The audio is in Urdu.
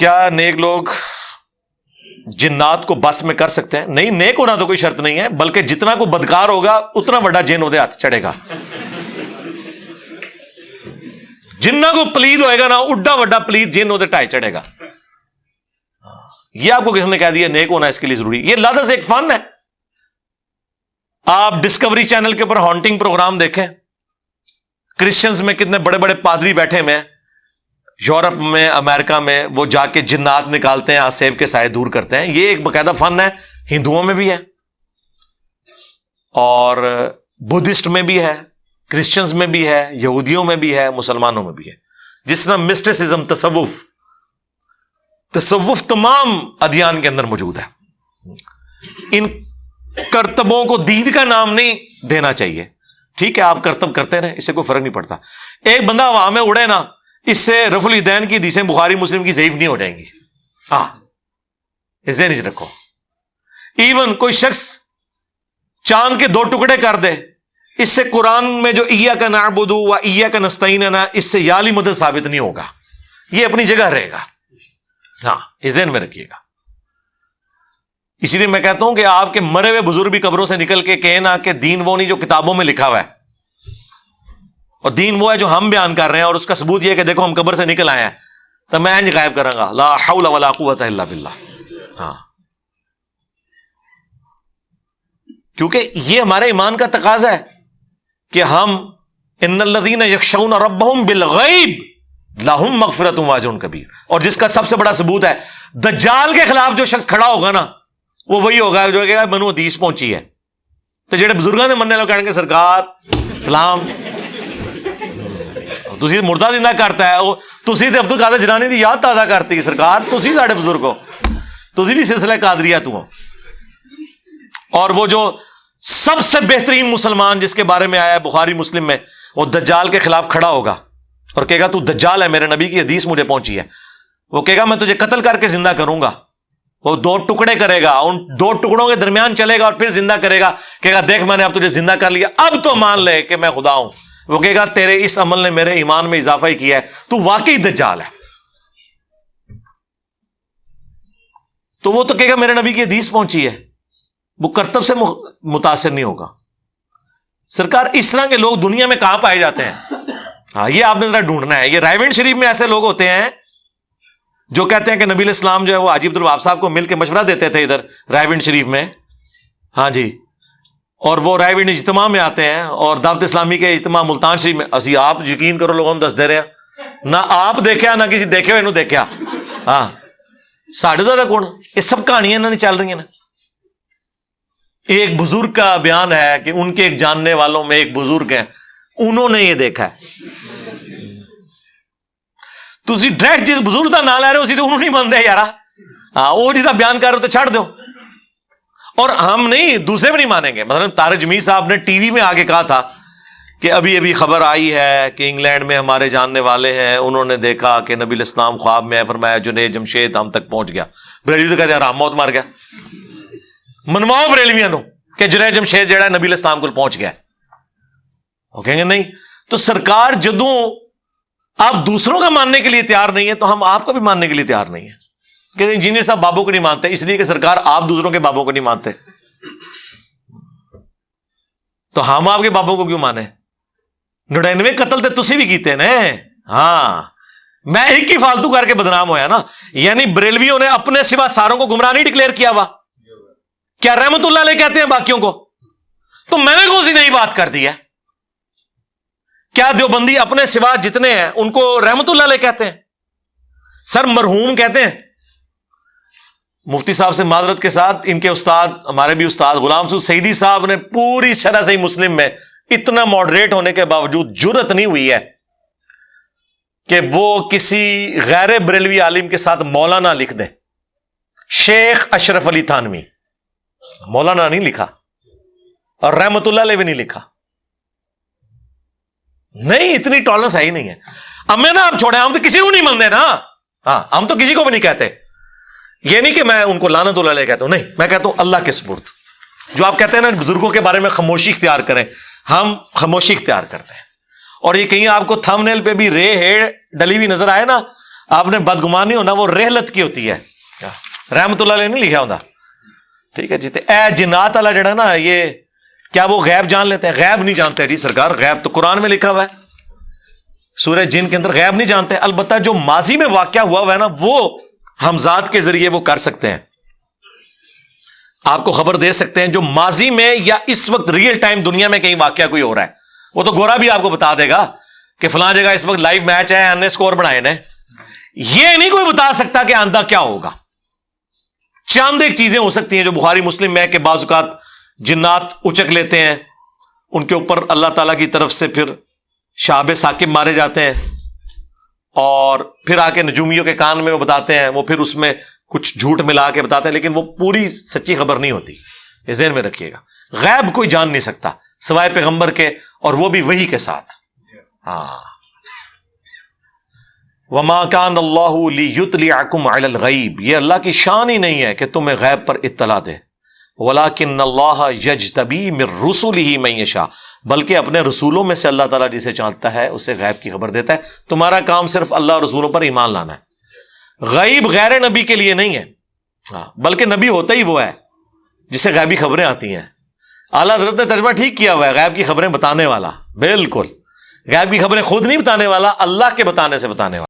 کیا نیک لوگ جنات کو بس میں کر سکتے ہیں؟ نہیں، نیک ہونا تو کوئی شرط نہیں ہے، بلکہ جتنا کو بدکار ہوگا اتنا بڑا جن دے ہاتھ چڑھے گا. جنہ کو پلید ہوئے گا نا اڈا وڈا پلید جن دے ٹائے چڑھے گا. یہ آپ کو کس نے کہہ دیا نیک ہونا اس کے لیے ضروری؟ یہ لادہ سے ایک فن ہے. آپ ڈسکوری چینل کے اوپر ہانٹنگ پروگرام دیکھیں، کرسچنز میں کتنے بڑے بڑے پادری بیٹھے ہوئے ہیں، یورپ میں، امریکہ میں، وہ جا کے جنات نکالتے ہیں، آسیب کے سائے دور کرتے ہیں. یہ ایک باقاعدہ فن ہے، ہندوؤں میں بھی ہے اور بدھسٹ میں بھی ہے، کرسچنز میں بھی ہے، یہودیوں میں بھی ہے، مسلمانوں میں بھی ہے. جس طرح مسٹسزم، تصوف تمام ادیان کے اندر موجود ہے. ان کرتبوں کو دین کا نام نہیں دینا چاہیے. ٹھیک ہے، آپ کرتب کرتے رہیں، اس سے کوئی فرق نہیں پڑتا. ایک بندہ ہوا میں اڑے نا، اس سے رفع الیدین کی حدیثیں بخاری مسلم کی ضعیف نہیں ہو جائیں گی. ہاں، اسے نہیں رکھو. ایون کوئی شخص چاند کے 2 ٹکڑے کر دے، اس سے قرآن میں جو ایاک نعبد و ایاک نستعین ہے نا، اس سے یا علی مدد ثابت نہیں ہوگا. یہ اپنی جگہ رہے گا. ہاں، اس ذہن میں رکھیے گا. اسی لیے میں کہتا ہوں کہ آپ کے مرے ہوئے بزرگ بھی قبروں سے نکل کے کہیں نا کہ دین وہ نہیں جو کتابوں میں لکھا ہوا ہے، اور دین وہ ہے جو ہم بیان کر رہے ہیں، اور اس کا ثبوت یہ ہے کہ دیکھو ہم قبر سے نکل آئے ہیں، تو میں انج غائب کروں گا، لا حول ولا قوت الا باللہ. ہاں، کیونکہ یہ ہمارے ایمان کا تقاضا ہے کہ ہم ان الذین یخشون ربهم بالغیب لہم مغفرۃ واجر کبیر. اور جس کا سب سے بڑا ثبوت ہے، دجال کے خلاف جو شخص کھڑا ہوگا نا، وہ وہی ہوگا جو کہ منو حدیث پہنچی ہے. تو جڑے بزرگاں نے مننے لوگ کہیں گے سرکار سلام، تسی مردہ زندہ کرتا ہے، تسی تے عبد القادر جیلانی دی یاد تازہ کرتی ہے سرکار، تسی ساڈے بزرگ ہو، تسی بھی سلسلہ قادریہ تو ہو. اور وہ جو سب سے بہترین مسلمان جس کے بارے میں آیا ہے بخاری مسلم میں، وہ دجال کے خلاف کھڑا ہوگا اور کہے گا تو دجال ہے، میرے نبی کی حدیث مجھے پہنچی ہے. وہ کہے گا میں تجھے قتل کر کے زندہ کروں گا. وہ 2 ٹکڑے کرے گا، ان 2 ٹکڑوں کے درمیان چلے گا اور پھر زندہ کرے گا. کہے گا دیکھ میں نے اب تجھے زندہ کر لیا، اب تو مان لے کہ میں خدا ہوں. وہ کہے گا تیرے اس عمل نے میرے ایمان میں اضافہ ہی کیا ہے، تو واقعی دجال ہے. تو وہ تو کہے گا میرے نبی کی حدیث پہنچی ہے، وہ کرتب سے متاثر نہیں ہوگا. سرکار اس طرح کے لوگ دنیا میں کہاں پائے جاتے ہیں؟ ہاں، یہ آپ نے ذرا ڈھونڈنا ہے. یہ رائیونڈ شریف میں ایسے لوگ ہوتے ہیں جو کہتے ہیں کہ نبی علیہ السلام جو ہے وہ حاجی عبد الوہاب صاحب کو مل کے مشورہ دیتے تھے ادھر رائیونڈ شریف میں. ہاں جی، اور وہ رائیونڈ اجتماع میں آتے ہیں، اور دعوت اسلامی کے اجتماع ملتان شریف میں. اسی آپ یقین کرو لوگوں دس دے رہے ہیں، نہ آپ دیکھا نہ کسی دیکھے ہوئے دیکھا. ہاں، ساڑھے زیادہ کون، یہ سب کہانیاں نہیں چل رہی ہیں نا. ایک بزرگ کا بیان ہے کہ ان کے ایک جاننے والوں میں ایک بزرگ ہیں، انہوں نے یہ دیکھا ہے. تسی ڈائریکٹ جس بزرگ کا نام لے رہے ہو اسی تو انہوں نہیں مانتے یار. ہاں، وہ جس کا بیان کر رہے ہو تو چھڑ دو. اور ہم نہیں، دوسرے بھی نہیں مانیں گے. مثلا طارق جمیل صاحب نے ٹی وی میں آگے کہا تھا کہ ابھی خبر آئی ہے کہ انگلینڈ میں ہمارے جاننے والے ہیں، انہوں نے دیکھا کہ نبی علیہ السلام خواب میں فرمایا جنید جمشید ہم تک پہنچ گیا. بریلوی تو کہتے ہیں رام موت مار گیا. منواؤ بریلویاں نو کہ جنید جمشید جڑا نبی علیہ السلام کو پہنچ گیا. وہ کہیں گے نہیں. تو سرکار جدوں آپ دوسروں کا ماننے کے لیے تیار نہیں ہے تو ہم آپ کا بھی ماننے کے لیے تیار نہیں ہے. کہ انجینئر صاحب بابوں کو نہیں مانتے اس لیے کہ سرکار آپ دوسروں کے بابوں کو نہیں مانتے، تو ہم آپ کے بابوں کو کیوں مانے؟ 99 قتل تے تسی بھی کیتے نا. ہاں، میں ایک ہی فالتو کر کے بدنام ہویا نا. یعنی بریلویوں نے اپنے سوا ساروں کو گمراہ نہیں ڈکلیئر کیا ہوا. کیا رحمت اللہ علیہ کہتے ہیں باقیوں کو؟ تو میں نے کون سی نئی بات کر دی ہے؟ کیا دیوبندی اپنے سوا جتنے ہیں ان کو رحمت اللہ علیہ کہتے ہیں؟ سر مرحوم کہتے ہیں. مفتی صاحب سے معذرت کے ساتھ، ان کے استاد، ہمارے بھی استاد غلام سعود سعیدی صاحب نے پوری شرح صحیح مسلم میں اتنا ماڈریٹ ہونے کے باوجود جرت نہیں ہوئی ہے کہ وہ کسی غیر بریلوی عالم کے ساتھ مولانا لکھ دیں. شیخ اشرف علی تھانوی مولانا نہیں لکھا، اور رحمت اللہ علیہ بھی نہیں لکھا. نہیں، اتنی ٹالرنس ہے ہی نہیں ہے. اب میں نا آپ چھوڑے، ہم تو کسی کو نہیں مانتے نا. ہاں، ہم تو کسی کو بھی نہیں کہتے. یہ نہیں کہ میں ان کو لعنت اللہ علیہ کہتا ہوں، نہیں، میں کہتا ہوں اللہ کے سپرد. جو آپ کہتے ہیں نا بزرگوں کے بارے میں خاموشی اختیار کریں، ہم خاموشی اختیار کرتے ہیں. اور یہ کہیں آپ کو تھمب نیل پہ بھی رے ہیئر ڈلی ہوئی نظر آئے نا، آپ نے بدگمانی ہونا وہ رحلت کی ہوتی ہے، رحمت اللہ علیہ نہیں لکھا ہوتا، ٹھیک ہے جی. اے جنات والا جڑا نا، یہ کیا وہ غیب جان لیتے ہیں؟ غیب نہیں جانتے جی سرکار، غیب تو قرآن میں لکھا ہوا ہے، سورہ جن کے اندر غیب نہیں جانتے. البتہ جو ماضی میں واقعہ ہوا ہے نا، وہ ہمزاد کے ذریعے وہ کر سکتے ہیں، آپ کو خبر دے سکتے ہیں جو ماضی میں یا اس وقت ریئل ٹائم دنیا میں کہیں واقعہ کوئی ہو رہا ہے. وہ تو گورا بھی آپ کو بتا دے گا کہ فلاں جگہ اس وقت لائیو میچ ہے، ہم نے اسکور بنائے نے. یہ نہیں کوئی بتا سکتا کہ آندہ کیا ہوگا. چاند ایک چیزیں ہو سکتی ہیں جو بخاری مسلم میں کہ بعض اوقات جنات اچک لیتے ہیں، ان کے اوپر اللہ تعالیٰ کی طرف سے پھر شہاب ثاقب مارے جاتے ہیں، اور پھر آ کے نجومیوں کے کان میں وہ بتاتے ہیں، وہ پھر اس میں کچھ جھوٹ ملا کے بتاتے ہیں، لیکن وہ پوری سچی خبر نہیں ہوتی. یہ ذہن میں رکھیے گا، غیب کوئی جان نہیں سکتا سوائے پیغمبر کے، اور وہ بھی وحی کے ساتھ. ہاں، وَمَا كَانَ اللَّهُ لِيُطْلِعَكُمْ عَلَى الْغَيْبِ، یہ اللہ کی شان ہی نہیں ہے کہ تمہیں غیب پر اطلاع دے. وَلَكِنَّ اللَّهَ يَجْتَبِي مِن رُّسُلِهِ مَن يَشَاءُ، بلکہ اپنے رسولوں میں سے اللہ تعالیٰ جسے چاہتا ہے اسے غیب کی خبر دیتا ہے. تمہارا کام صرف اللہ اور رسولوں پر ایمان لانا ہے. غیب غیر نبی کے لیے نہیں ہے، بلکہ نبی ہوتا ہی وہ ہے جسے غیبی خبریں آتی ہیں. اعلیٰ حضرت نے ترجمہ ٹھیک کیا ہوا ہے، غیب کی خبریں بتانے والا. بالکل، غیب کی خبریں خود نہیں بتانے والا، اللہ کے بتانے سے بتانے والا.